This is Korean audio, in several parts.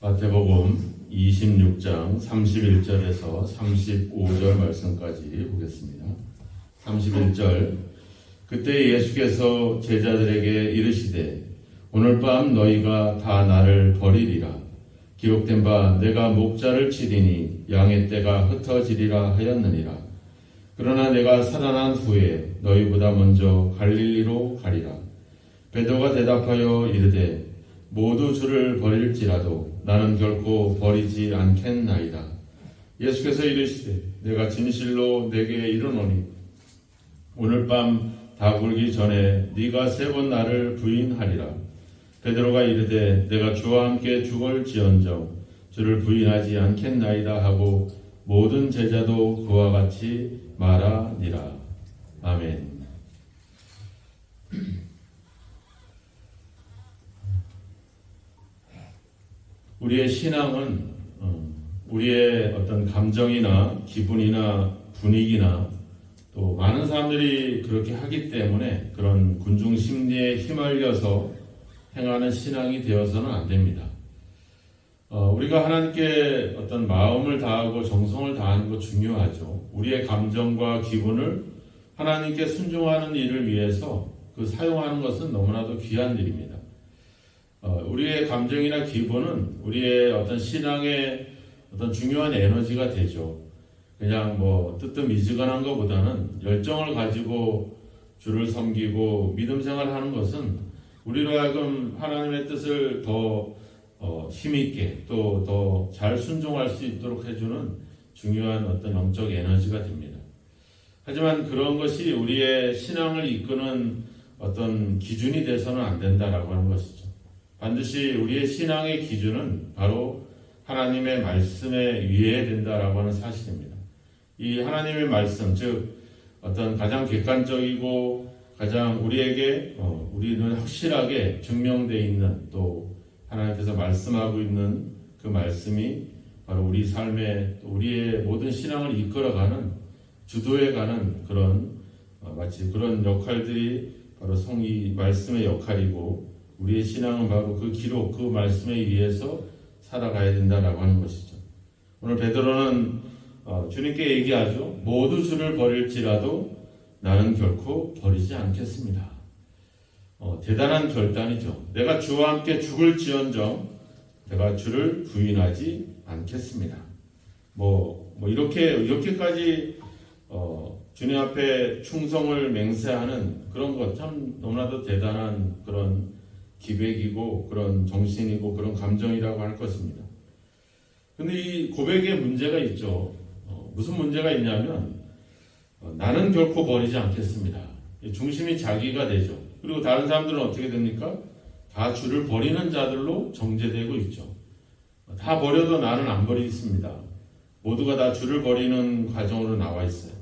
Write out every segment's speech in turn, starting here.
마태복음 26장 31절에서 35절 말씀까지 보겠습니다. 31절 그때 예수께서 제자들에게 이르시되 오늘 밤 너희가 다 나를 버리리라. 기록된 바 내가 목자를 치리니 양의 떼가 흩어지리라 하였느니라. 그러나 내가 살아난 후에 너희보다 먼저 갈릴리로 가리라. 베드로가 대답하여 이르되 모두 주를 버릴지라도 나는 결코 버리지 않겠나이다. 예수께서 이르시되 내가 진실로 내게 이르노니 오늘 밤 다 굴기 전에 네가 3번 나를 부인하리라. 베드로가 이르되 내가 주와 함께 죽을지언정 주를 부인하지 않겠나이다 하고 모든 제자도 그와 같이 말하니라. 아멘. 우리의 신앙은 우리의 어떤 감정이나 기분이나 분위기나 또 많은 사람들이 그렇게 하기 때문에 그런 군중 심리에 휘말려서 행하는 신앙이 되어서는 안 됩니다. 우리가 하나님께 어떤 마음을 다하고 정성을 다하는 것 중요하죠. 우리의 감정과 기분을 하나님께 순종하는 일을 위해서 그 사용하는 것은 너무나도 귀한 일입니다. 우리의 감정이나 기분은 우리의 어떤 신앙의 어떤 중요한 에너지가 되죠. 그냥 뜨뜻미지근한 것보다는 열정을 가지고 주를 섬기고 믿음 생활하는 것은 우리로 하여금 하나님의 뜻을 더 힘있게 또 더 잘 순종할 수 있도록 해주는 중요한 어떤 영적 에너지가 됩니다. 하지만 그런 것이 우리의 신앙을 이끄는 어떤 기준이 돼서는 안 된다라고 하는 것이죠. 반드시 우리의 신앙의 기준은 바로 하나님의 말씀에 위해야 된다라고 하는 사실입니다. 이 하나님의 말씀, 즉 어떤 가장 객관적이고 가장 우리에게 우리는 확실하게 증명되어 있는 또 하나님께서 말씀하고 있는 그 말씀이 바로 우리 삶에 우리의 모든 신앙을 이끌어가는 주도해가는 그런 마치 그런 역할들이 바로 이 말씀의 역할이고 우리의 신앙은 바로 그 기록, 그 말씀에 의해서 살아가야 된다라고 하는 것이죠. 오늘 베드로는 주님께 얘기하죠. 모두 주를 버릴지라도 나는 결코 버리지 않겠습니다. 대단한 결단이죠. 내가 주와 함께 죽을지언정 내가 주를 부인하지 않겠습니다. 이렇게까지 주님 앞에 충성을 맹세하는 그런 것 참 너무나도 대단한 그런 기백이고 그런 정신이고 그런 감정이라고 할 것입니다. 근데 이 고백에 문제가 있죠. 무슨 문제가 있냐면 나는 결코 버리지 않겠습니다. 중심이 자기가 되죠. 그리고 다른 사람들은 어떻게 됩니까? 다 주를 버리는 자들로 정제되고 있죠. 다 버려도 나는 안 버리겠습니다. 모두가 다 주를 버리는 과정으로 나와 있어요.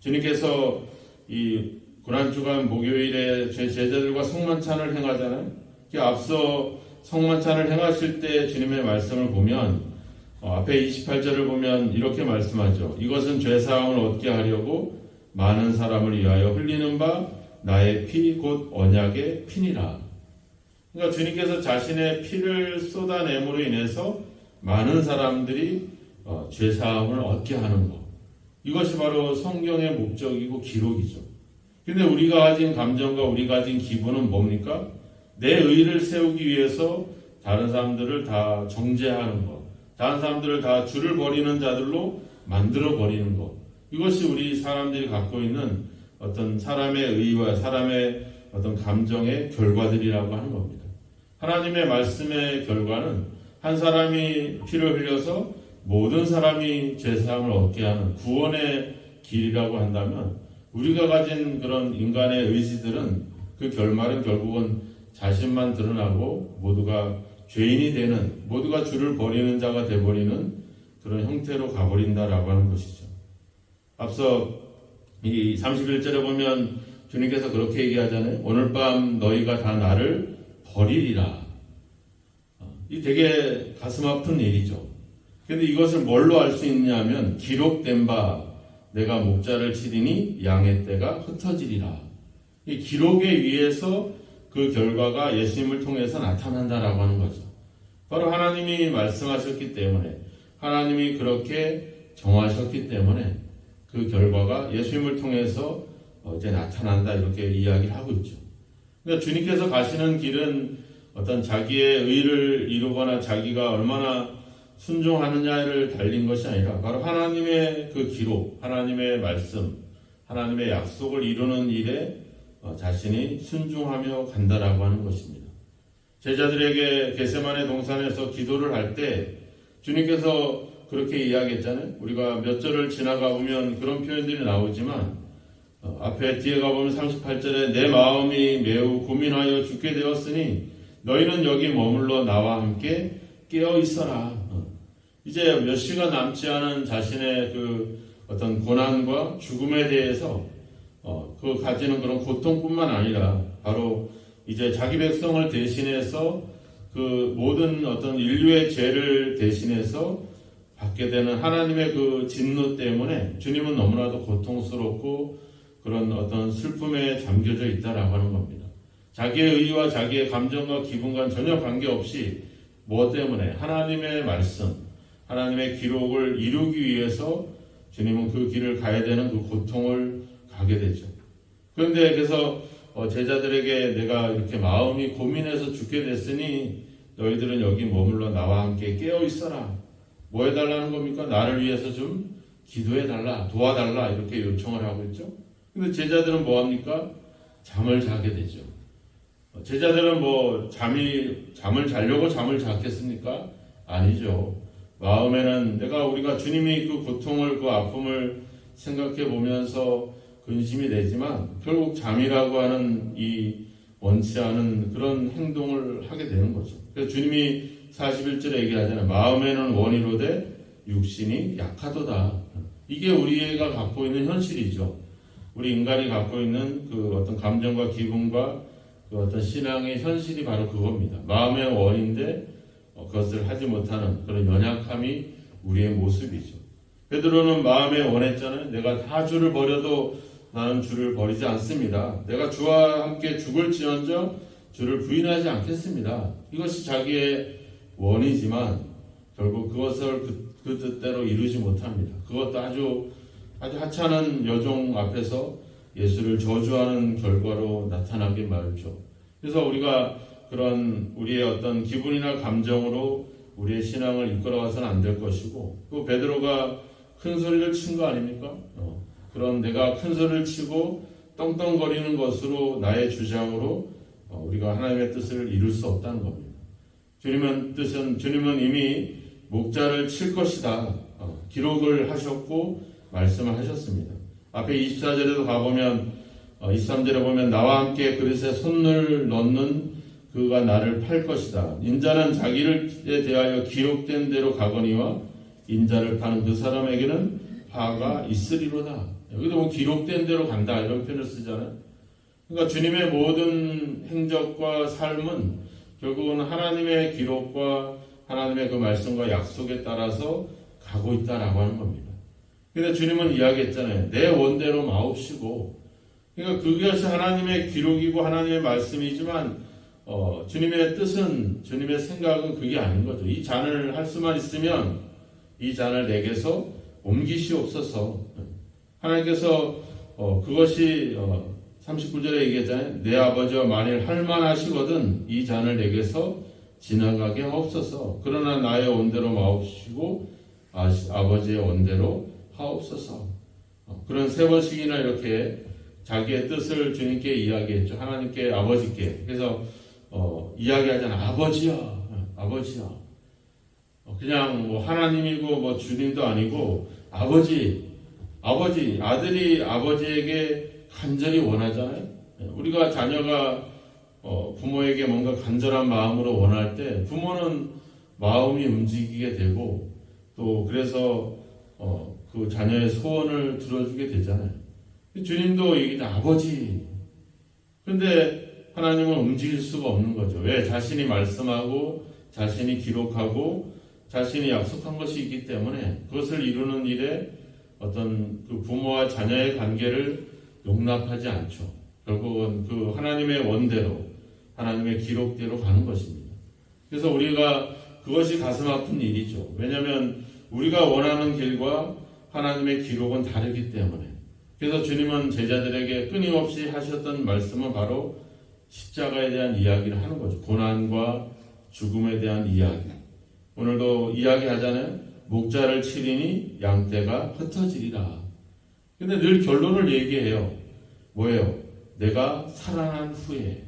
주님께서 이 고난주간 목요일에 제 제자들과 성만찬을 행하잖아요. 앞서 성만찬을 행하실 때 주님의 말씀을 보면 앞에 28절을 보면 이렇게 말씀하죠. 이것은 죄사함을 얻게 하려고 많은 사람을 위하여 흘리는 바 나의 피 곧 언약의 피니라. 그러니까 주님께서 자신의 피를 쏟아냄으로 인해서 많은 사람들이 죄사함을 얻게 하는 것. 이것이 바로 성경의 목적이고 기록이죠. 근데 우리가 가진 감정과 우리가 가진 기분은 뭡니까? 내 의를 세우기 위해서 다른 사람들을 다 정죄하는 것. 다른 사람들을 다 주를 버리는 자들로 만들어 버리는 것. 이것이 우리 사람들이 갖고 있는 어떤 사람의 의와 사람의 어떤 감정의 결과들이라고 하는 겁니다. 하나님의 말씀의 결과는 한 사람이 피를 흘려서 모든 사람이 죄사함을 얻게 하는 구원의 길이라고 한다면 우리가 가진 그런 인간의 의지들은 그 결말은 결국은 자신만 드러나고 모두가 죄인이 되는, 모두가 주를 버리는 자가 되어버리는 그런 형태로 가버린다라고 하는 것이죠. 앞서 이 31절에 보면 주님께서 그렇게 얘기하잖아요. 오늘 밤 너희가 다 나를 버리리라. 이 되게 가슴 아픈 일이죠. 그런데 이것을 뭘로 알 수 있냐면 기록된 바 내가 목자를 치리니 양의 떼가 흩어지리라. 이 기록에 의해서 그 결과가 예수님을 통해서 나타난다라고 하는 거죠. 바로 하나님이 말씀하셨기 때문에, 하나님이 그렇게 정하셨기 때문에 그 결과가 예수님을 통해서 이제 나타난다, 이렇게 이야기를 하고 있죠. 그러니까 주님께서 가시는 길은 어떤 자기의 의를 이루거나 자기가 얼마나 순종하느냐를 달린 것이 아니라 바로 하나님의 그 기록, 하나님의 말씀, 하나님의 약속을 이루는 일에 자신이 순종하며 간다라고 하는 것입니다. 제자들에게 겟세마네 동산에서 기도를 할 때 주님께서 그렇게 이야기했잖아요. 우리가 몇 절을 지나가 보면 그런 표현들이 나오지만 앞에 뒤에 가보면 38절에 내 마음이 매우 고민하여 죽게 되었으니 너희는 여기 머물러 나와 함께 깨어 있어라. 이제 몇 시간 남지 않은 자신의 그 어떤 고난과 죽음에 대해서 그 가지는 그런 고통뿐만 아니라 바로 이제 자기 백성을 대신해서 그 모든 어떤 인류의 죄를 대신해서 받게 되는 하나님의 그 진노 때문에 주님은 너무나도 고통스럽고 그런 어떤 슬픔에 잠겨져 있다라고 하는 겁니다. 자기의 의와 자기의 감정과 기분과 전혀 관계없이 뭐 때문에 하나님의 말씀, 하나님의 기록을 이루기 위해서 주님은 그 길을 가야 되는 그 고통을 가게 되죠. 그런데 그래서 제자들에게 내가 이렇게 마음이 고민해서 죽게 됐으니 너희들은 여기 머물러 나와 함께 깨어 있어라. 뭐 해달라는 겁니까? 나를 위해서 좀 기도해달라, 도와달라, 이렇게 요청을 하고 있죠. 근데 제자들은 뭐합니까? 잠을 자게 되죠. 제자들은 뭐 잠을 자려고 잠을 잤겠습니까? 아니죠. 마음에는 우리가 주님이 그 고통을, 그 아픔을 생각해 보면서 근심이 되지만 결국 잠이라고 하는 이 원치 않은 그런 행동을 하게 되는 거죠. 그래서 주님이 41절에 얘기하잖아요. 마음에는 원이로되 육신이 약하도다. 이게 우리가 갖고 있는 현실이죠. 우리 인간이 갖고 있는 그 어떤 감정과 기분과 그 어떤 신앙의 현실이 바로 그겁니다. 마음의 원인데 그것을 하지 못하는 그런 연약함이 우리의 모습이죠. 베드로는 마음에 원했잖아요. 내가 다 주를 버려도 나는 주를 버리지 않습니다. 내가 주와 함께 죽을지언정 주를 부인하지 않겠습니다. 이것이 자기의 원이지만 결국 그것을 그 뜻대로 이루지 못합니다. 그것도 아주 하찮은 여종 앞에서 예수를 저주하는 결과로 나타나게 말죠. 그래서 우리가 그런 우리의 어떤 기분이나 감정으로 우리의 신앙을 이끌어가서는 안 될 것이고, 또 베드로가 큰 소리를 친 거 아닙니까? 그런 내가 큰 소리를 치고 떵떵거리는 것으로 나의 주장으로 우리가 하나님의 뜻을 이룰 수 없다는 겁니다. 주님은 이미 목자를 칠 것이다. 기록을 하셨고 말씀을 하셨습니다. 앞에 24절에도 가보면 23절에 보면 나와 함께 그릇에 손을 넣는 그가 나를 팔 것이다. 인자는 자기를 대하여 기록된 대로 가거니와 인자를 파는 그 사람에게는 화가 있으리로다. 여기도 뭐 기록된 대로 간다 이런 표현을 쓰잖아요. 그러니까 주님의 모든 행적과 삶은 결국은 하나님의 기록과 하나님의 그 말씀과 약속에 따라서 가고 있다라고 하는 겁니다. 그런데 주님은 이야기했잖아요. 내 원대로 마옵시고. 그러니까 그것이 하나님의 기록이고 하나님의 말씀이지만 주님의 뜻은, 주님의 생각은 그게 아닌 거죠. 이 잔을 할 수만 있으면 이 잔을 내게서 옮기시옵소서. 하나님께서 그것이 39절에 얘기했잖아요. 내 아버지와 만일 할만하시거든 이 잔을 내게서 지나가게 하옵소서. 그러나 나의 원대로 마옵시고 아버지의 원대로 하옵소서. 그런 세 번씩이나 이렇게 자기의 뜻을 주님께 이야기했죠. 하나님께, 아버지께. 그래서 이야기하잖아. 아버지야, 아버지야. 그냥 뭐 하나님이고 뭐 주님도 아니고 아버지. 아들이 아버지에게 간절히 원하잖아요. 우리가 자녀가 부모에게 뭔가 간절한 마음으로 원할 때 부모는 마음이 움직이게 되고 또 그래서 그 자녀의 소원을 들어주게 되잖아요. 주님도 얘기죠. 아버지. 근데 하나님은 움직일 수가 없는 거죠. 왜? 자신이 말씀하고 자신이 기록하고 자신이 약속한 것이 있기 때문에 그것을 이루는 일에 어떤 그 부모와 자녀의 관계를 용납하지 않죠. 결국은 그 하나님의 원대로, 하나님의 기록대로 가는 것입니다. 그래서 우리가 그것이 가슴 아픈 일이죠. 왜냐하면 우리가 원하는 길과 하나님의 기록은 다르기 때문에. 그래서 주님은 제자들에게 끊임없이 하셨던 말씀은 바로 십자가에 대한 이야기를 하는 거죠. 고난과 죽음에 대한 이야기. 오늘도 이야기하잖아요. 목자를 치리니 양떼가 흩어지리라. 근데 늘 결론을 얘기해요. 뭐예요? 내가 살아난 후에.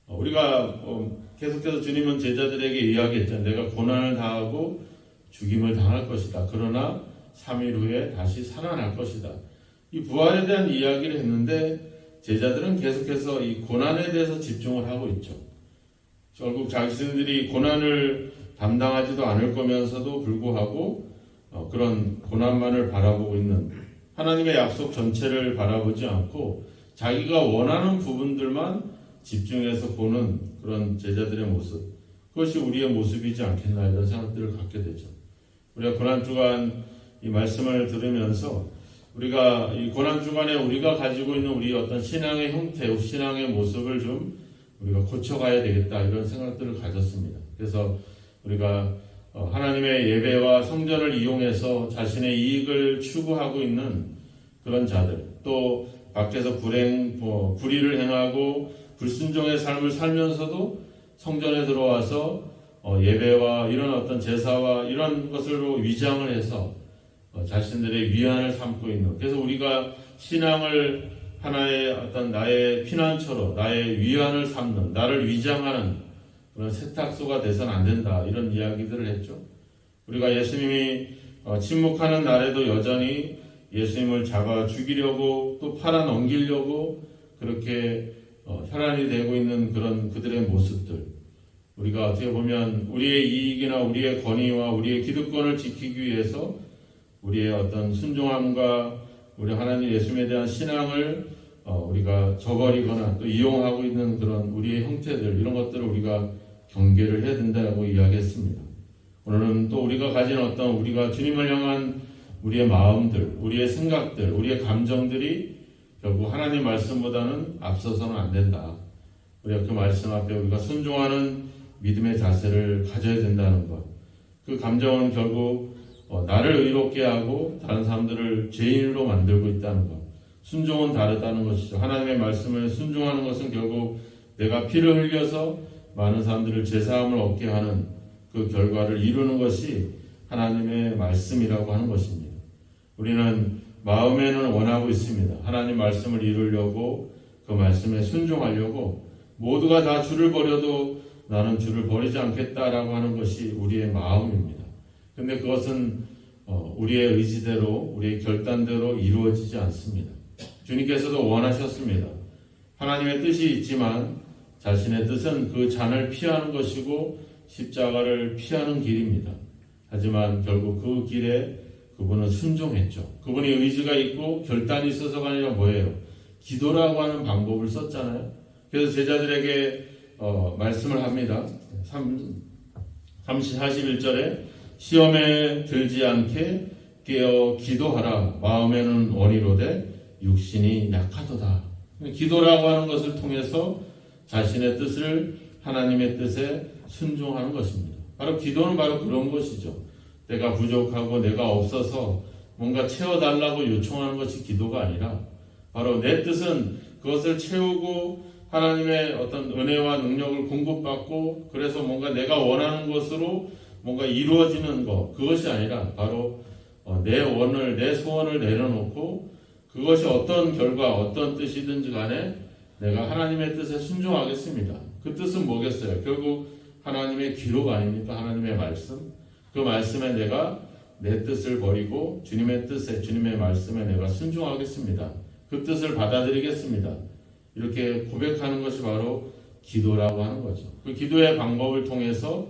우리가 계속해서 주님은 제자들에게 이야기했잖아요. 내가 고난을 당하고 죽임을 당할 것이다. 그러나 3일 후에 다시 살아날 것이다. 이 부활에 대한 이야기를 했는데 제자들은 계속해서 이 고난에 대해서 집중을 하고 있죠. 결국 자신들이 고난을 담당하지도 않을 거면서도 불구하고 그런 고난만을 바라보고 있는 하나님의 약속 전체를 바라보지 않고 자기가 원하는 부분들만 집중해서 보는 그런 제자들의 모습, 그것이 우리의 모습이지 않겠나 이런 생각들을 갖게 되죠. 우리가 고난주간 이 말씀을 들으면서 우리가 이 고난주간에 우리가 가지고 있는 우리 어떤 신앙의 형태, 신앙의 모습을 좀 우리가 고쳐가야 되겠다 이런 생각들을 가졌습니다. 그래서 우리가 하나님의 예배와 성전을 이용해서 자신의 이익을 추구하고 있는 그런 자들, 또 밖에서 불의를 행하고 불순종의 삶을 살면서도 성전에 들어와서 예배와 이런 어떤 제사와 이런 것으로 위장을 해서 자신들의 위안을 삼고 있는, 그래서 우리가 신앙을 하나의 어떤 나의 피난처로 나의 위안을 삼는, 나를 위장하는 그런 세탁소가 돼서는 안 된다 이런 이야기들을 했죠. 우리가 예수님이 침묵하는 날에도 여전히 예수님을 잡아 죽이려고 또 팔아 넘기려고 그렇게 혈안이 되고 있는 그런 그들의 모습들, 우리가 어떻게 보면 우리의 이익이나 우리의 권위와 우리의 기득권을 지키기 위해서 우리의 어떤 순종함과 우리 하나님 예수님에 대한 신앙을 우리가 저버리거나 또 이용하고 있는 그런 우리의 형태들, 이런 것들을 우리가 경계를 해야 된다고 이야기했습니다. 오늘은 또 우리가 가진 어떤 우리가 주님을 향한 우리의 마음들, 우리의 생각들, 우리의 감정들이 결국 하나님 말씀보다는 앞서서는 안 된다. 우리가 그 말씀 앞에 우리가 순종하는 믿음의 자세를 가져야 된다는 것. 그 감정은 결국 나를 의롭게 하고 다른 사람들을 죄인으로 만들고 있다는 것. 순종은 다르다는 것이죠. 하나님의 말씀을 순종하는 것은 결국 내가 피를 흘려서 많은 사람들을 제사함을 얻게 하는 그 결과를 이루는 것이 하나님의 말씀이라고 하는 것입니다. 우리는 마음에는 원하고 있습니다. 하나님 말씀을 이루려고, 그 말씀에 순종하려고, 모두가 다 주를 버려도 나는 주를 버리지 않겠다라고 하는 것이 우리의 마음입니다. 근데 그것은 우리의 의지대로, 우리의 결단대로 이루어지지 않습니다. 주님께서도 원하셨습니다. 하나님의 뜻이 있지만 자신의 뜻은 그 잔을 피하는 것이고 십자가를 피하는 길입니다. 하지만 결국 그 길에 그분은 순종했죠. 그분이 의지가 있고 결단이 있어서가 아니라 뭐예요? 기도라고 하는 방법을 썼잖아요. 그래서 제자들에게 말씀을 합니다. 41절에 시험에 들지 않게 깨어 기도하라. 마음에는 원이로되 육신이 약하도다. 기도라고 하는 것을 통해서 자신의 뜻을 하나님의 뜻에 순종하는 것입니다. 바로 기도는 바로 그런 것이죠. 내가 부족하고 내가 없어서 뭔가 채워달라고 요청하는 것이 기도가 아니라 바로 내 뜻은 그것을 채우고 하나님의 어떤 은혜와 능력을 공급받고 그래서 뭔가 내가 원하는 것으로 뭔가 이루어지는 것, 그것이 아니라 바로 내 원을, 내 소원을 내려놓고 그것이 어떤 결과, 어떤 뜻이든지 간에 내가 하나님의 뜻에 순종하겠습니다. 그 뜻은 뭐겠어요? 결국 하나님의 기록 아닙니까? 하나님의 말씀. 그 말씀에 내가 내 뜻을 버리고 주님의 뜻에, 주님의 말씀에 내가 순종하겠습니다. 그 뜻을 받아들이겠습니다. 이렇게 고백하는 것이 바로 기도라고 하는 거죠. 그 기도의 방법을 통해서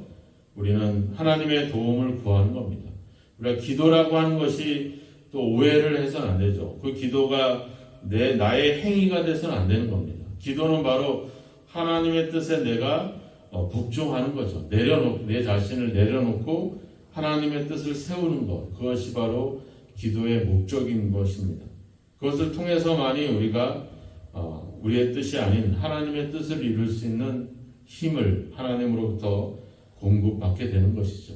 우리는 하나님의 도움을 구하는 겁니다. 우리가 기도라고 하는 것이 또 오해를 해서는 안 되죠. 그 기도가 나의 행위가 돼서는 안 되는 겁니다. 기도는 바로 하나님의 뜻에 내가 복종하는 거죠. 내 자신을 내려놓고 하나님의 뜻을 세우는 것. 그것이 바로 기도의 목적인 것입니다. 그것을 통해서만이 우리가 우리의 뜻이 아닌 하나님의 뜻을 이룰 수 있는 힘을 하나님으로부터 공급받게 되는 것이죠.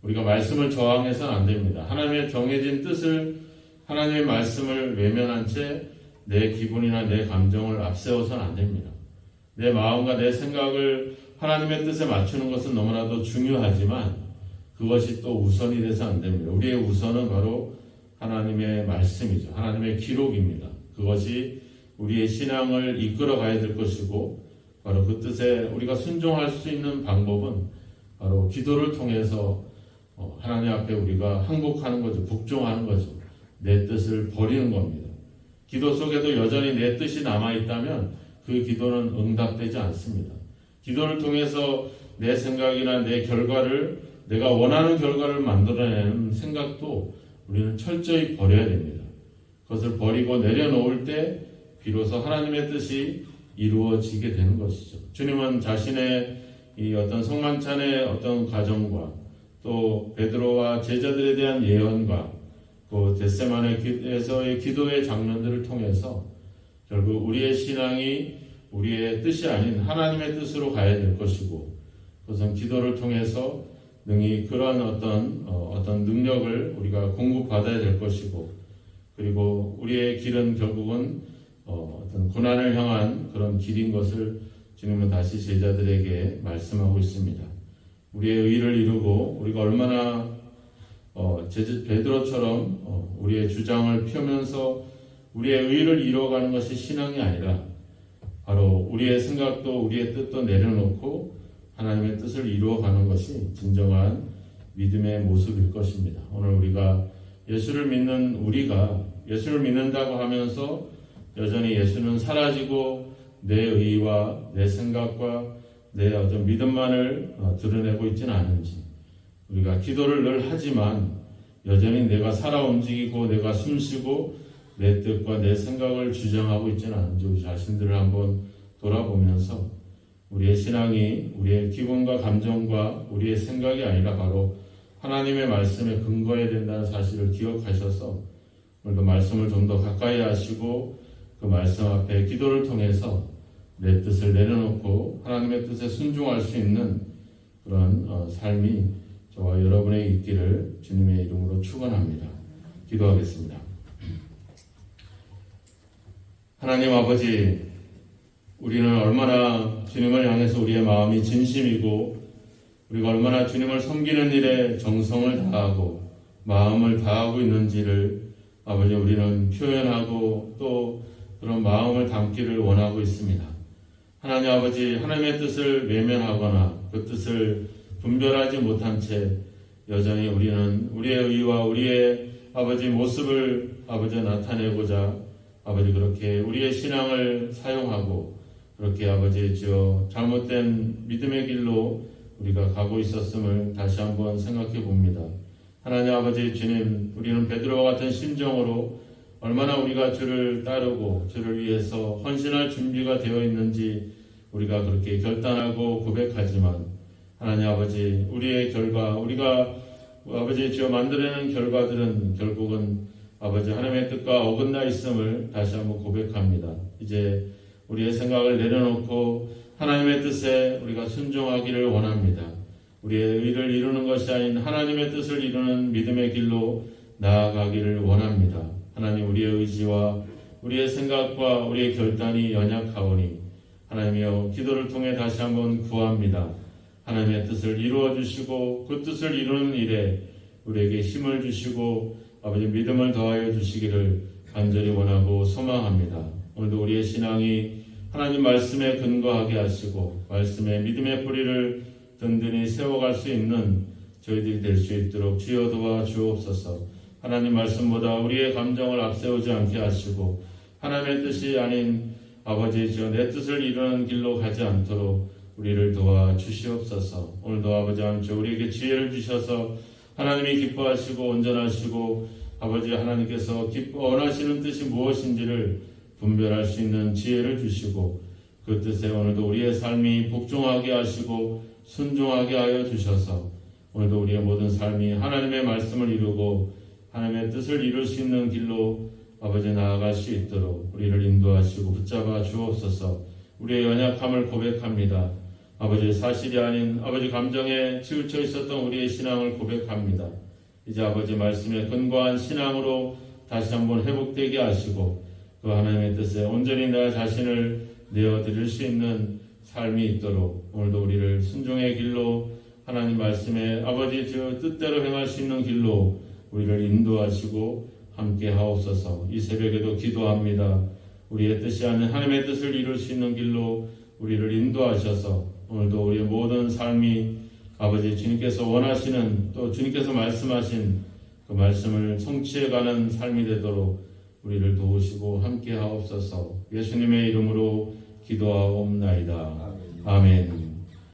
우리가 말씀을 저항해서는 안 됩니다. 하나님의 정해진 뜻을, 하나님의 말씀을 외면한 채 내 기분이나 내 감정을 앞세워서는 안 됩니다. 내 마음과 내 생각을 하나님의 뜻에 맞추는 것은 너무나도 중요하지만 그것이 또 우선이 돼서 안 됩니다. 우리의 우선은 바로 하나님의 말씀이죠. 하나님의 기록입니다. 그것이 우리의 신앙을 이끌어 가야 될 것이고, 바로 그 뜻에 우리가 순종할 수 있는 방법은 바로 기도를 통해서 하나님 앞에 우리가 항복하는 거죠. 복종하는 거죠. 내 뜻을 버리는 겁니다. 기도 속에도 여전히 내 뜻이 남아있다면 그 기도는 응답되지 않습니다. 기도를 통해서 내 생각이나 내 결과를, 내가 원하는 결과를 만들어내는 생각도 우리는 철저히 버려야 됩니다. 그것을 버리고 내려놓을 때 비로소 하나님의 뜻이 이루어지게 되는 것이죠. 주님은 자신의 이 어떤 성만찬의 어떤 과정과 또 베드로와 제자들에 대한 예언과 그 겟세마네에서의 기도의 장면들을 통해서 결국 우리의 신앙이 우리의 뜻이 아닌 하나님의 뜻으로 가야 될 것이고, 그것은 기도를 통해서 능히 그러한 어떤 능력을 우리가 공급받아야 될 것이고, 그리고 우리의 길은 결국은 어떤 고난을 향한 그런 길인 것을 주님은 다시 제자들에게 말씀하고 있습니다. 우리의 의를 이루고 우리가 얼마나 베드로처럼 우리의 주장을 펴면서 우리의 의를 이루어가는 것이 신앙이 아니라 바로 우리의 생각도 우리의 뜻도 내려놓고 하나님의 뜻을 이루어가는 것이 진정한 믿음의 모습일 것입니다. 오늘 우리가 예수를 믿는 우리가 예수를 믿는다고 하면서 여전히 예수는 사라지고 내 의와 내 생각과 내 어떤 믿음만을 드러내고 있지는 않은지, 우리가 기도를 늘 하지만 여전히 내가 살아 움직이고 내가 숨쉬고 내 뜻과 내 생각을 주장하고 있지는 않은지 우리 자신들을 한번 돌아보면서 우리의 신앙이 우리의 기분과 감정과 우리의 생각이 아니라 바로 하나님의 말씀에 근거해야 된다는 사실을 기억하셔서 오늘도 말씀을 좀 더 가까이 하시고 그 말씀 앞에 기도를 통해서 내 뜻을 내려놓고 하나님의 뜻에 순종할 수 있는 그런 삶이 저와 여러분의 있기를 주님의 이름으로 축원합니다. 기도하겠습니다. 하나님 아버지, 우리는 얼마나 주님을 향해서 우리의 마음이 진심이고 우리가 얼마나 주님을 섬기는 일에 정성을 다하고 마음을 다하고 있는지를 아버지 우리는 표현하고 또 그런 마음을 담기를 원하고 있습니다. 하나님 아버지, 하나님의 뜻을 외면하거나 그 뜻을 분별하지 못한 채 여전히 우리는 우리의 의와 우리의 아버지 모습을 아버지 나타내고자 아버지 그렇게 우리의 신앙을 사용하고 그렇게 아버지 잘못된 믿음의 길로 우리가 가고 있었음을 다시 한번 생각해 봅니다. 하나님 아버지 주님, 우리는 베드로와 같은 심정으로 얼마나 우리가 주를 따르고 주를 위해서 헌신할 준비가 되어 있는지 우리가 그렇게 결단하고 고백하지만 하나님 아버지, 우리의 결과, 우리가 아버지 만들어내는 결과들은 결국은 아버지 하나님의 뜻과 어긋나 있음을 다시 한번 고백합니다. 이제 우리의 생각을 내려놓고 하나님의 뜻에 우리가 순종하기를 원합니다. 우리의 의를 이루는 것이 아닌 하나님의 뜻을 이루는 믿음의 길로 나아가기를 원합니다. 하나님, 우리의 의지와 우리의 생각과 우리의 결단이 연약하오니 하나님이여 기도를 통해 다시 한번 구합니다. 하나님의 뜻을 이루어 주시고 그 뜻을 이루는 일에 우리에게 힘을 주시고 아버지 믿음을 더하여 주시기를 간절히 원하고 소망합니다. 오늘도 우리의 신앙이 하나님 말씀에 근거하게 하시고 말씀에 믿음의 뿌리를 든든히 세워갈 수 있는 저희들이 될 수 있도록 주여 도와 주옵소서. 하나님 말씀보다 우리의 감정을 앞세우지 않게 하시고 하나님의 뜻이 아닌 아버지 내 뜻을 이루는 길로 가지 않도록 우리를 도와 주시옵소서. 오늘도 아버지 하나님 우리에게 지혜를 주셔서 하나님이 기뻐하시고 온전하시고 아버지 하나님께서 원하시는 뜻이 무엇인지를 분별할 수 있는 지혜를 주시고 그 뜻에 오늘도 우리의 삶이 복종하게 하시고 순종하게 하여 주셔서 오늘도 우리의 모든 삶이 하나님의 말씀을 이루고 하나님의 뜻을 이룰 수 있는 길로 아버지 나아갈 수 있도록 우리를 인도하시고 붙잡아 주옵소서. 우리의 연약함을 고백합니다. 아버지 사실이 아닌 아버지 감정에 치우쳐 있었던 우리의 신앙을 고백합니다. 이제 아버지 말씀에 근거한 신앙으로 다시 한번 회복되게 하시고 그 하나님의 뜻에 온전히 내 자신을 내어드릴 수 있는 삶이 있도록 오늘도 우리를 순종의 길로 하나님 말씀에 아버지 주 뜻대로 행할 수 있는 길로 우리를 인도하시고 함께 하옵소서. 이 새벽에도 기도합니다. 우리의 뜻이 아닌 하나님의 뜻을 이룰 수 있는 길로 우리를 인도하셔서 오늘도 우리의 모든 삶이 아버지 주님께서 원하시는 또 주님께서 말씀하신 그 말씀을 성취해가는 삶이 되도록 우리를 도우시고 함께 하옵소서. 예수님의 이름으로 기도하옵나이다. 아멘.